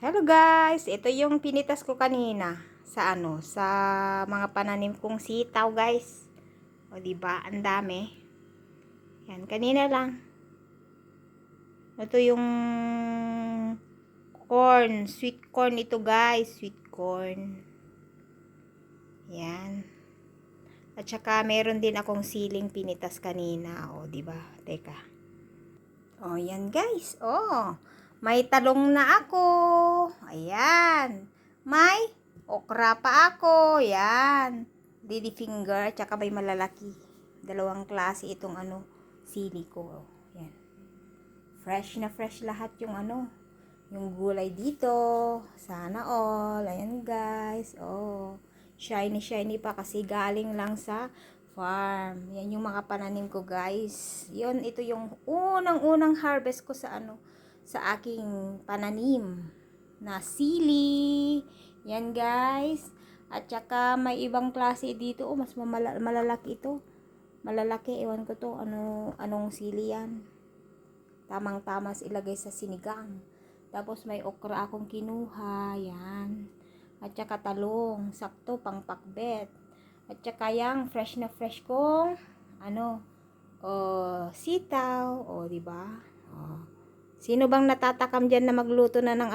Hello guys, ito yung pinitas ko kanina sa mga pananim kong sitaw guys. O di ba, ang dami. Yan, kanina lang. Ito yung corn, sweet corn ito guys, sweet corn. Yan. At saka meron din akong siling pinitas kanina, o di ba? Teka. O yan guys. May talong na ako. Ayan. May okra pa ako. Yan. Lady finger. Tsaka may malalaki. Dalawang klase itong sili ko. Yan. Fresh na fresh lahat yung yung gulay dito. Sana all. Ayan guys. Shiny shiny pa kasi galing lang sa farm. Yan yung mga pananim ko guys. Ito yung unang harvest ko sa sa aking pananim na sili. Yan guys. At saka may ibang klase dito. Mas malalaki ito. Malalaki. Ewan ko to. Anong sili yan. Tamang-tama ilagay sa sinigang. Tapos may okra akong kinuha. Yan. At saka talong. Sakto pang pakbet. At saka yung fresh na fresh kong sitaw. Di ba? Sino bang natatakam diyan na magluto na ng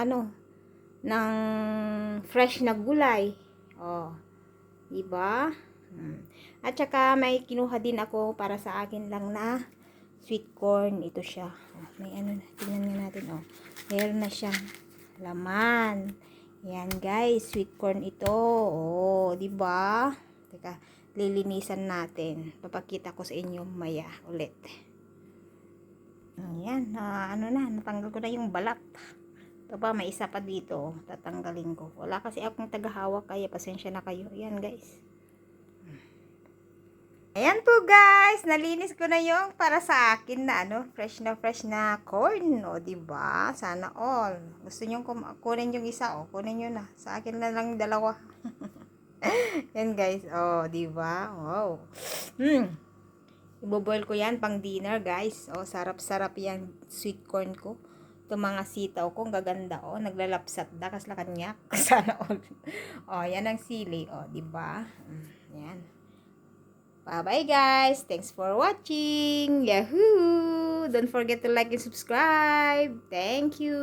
ng fresh na gulay? Di ba? At saka may kinuha din ako para sa akin lang na sweet corn. Ito siya. May tingnan nga natin. Meron na siyang laman. Yan guys, sweet corn ito. Di ba? Teka, lilinisan natin. Papakita ko sa inyo maya ulit. Ayan, natanggal ko na yung balat. Ito pa, may isa pa dito. Tatanggalin ko. Wala kasi akong tagahawak, kaya pasensya na kayo. Ayan guys. Ayan po guys, nalinis ko na yung para sa akin na fresh na corn. Diba? Sana all. Gusto nyo kunin yung isa, kunin nyo na. Sa akin na lang dalawa. Yan guys, diba? Wow. Iboboil ko yan pang dinner guys. Sarap-sarap yan sweet corn ko. Ito mga sitaw ko, gaganda. Naglalapsat da kasla kanyak. Sana all. Yan ang sili. Diba? Yan. Bye-bye guys. Thanks for watching. Yahoo! Don't forget to like and subscribe. Thank you.